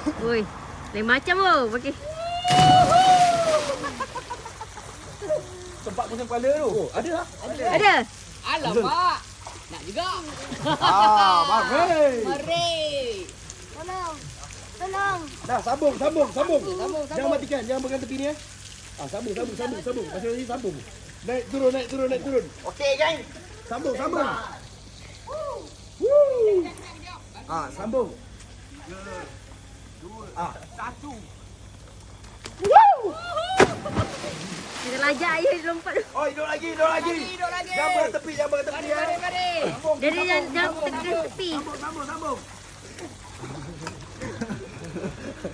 Oi, lain macam oh. Okey. Tempat pusing kepala tu. Oh, ada lah. Ada. Alamak. Nak juga. Mari. Mari. Tolong. Dah, sambung. Jangan matikan, jangan pegang tepi ni sambung. Masih lagi sambung. Naik turun. Okey, geng. Sambung. Sambung. 1. Kita lajak air lompat. Oh, hidup lagi. Jangan pegang tepi ya. Mari. Jadi jangan tekan tepi. Sambung.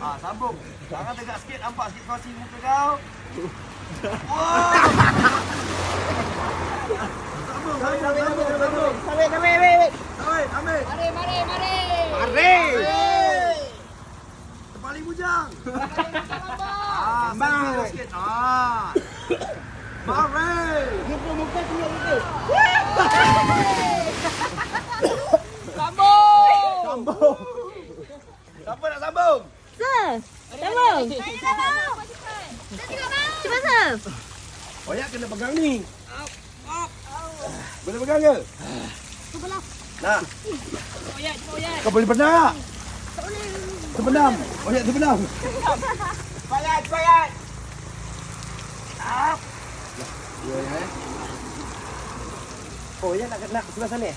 Sambung. Tangan tegak sikit, nampak sikit kursi muka kau. Sambung. Ambil. Mari. Terpaling bujang. Sambang. Sambung sikit. Mari. Muka keluar muka. Sambung. Siapa nak sambung? Sir. Tolong. Cepat sir. Oyak kena pegang ni. Boleh pegang ke? Nak. Kau boleh benar. Terbenam. Oyak terbenam. Cepat. Oh, Oyak nak sebelah sana.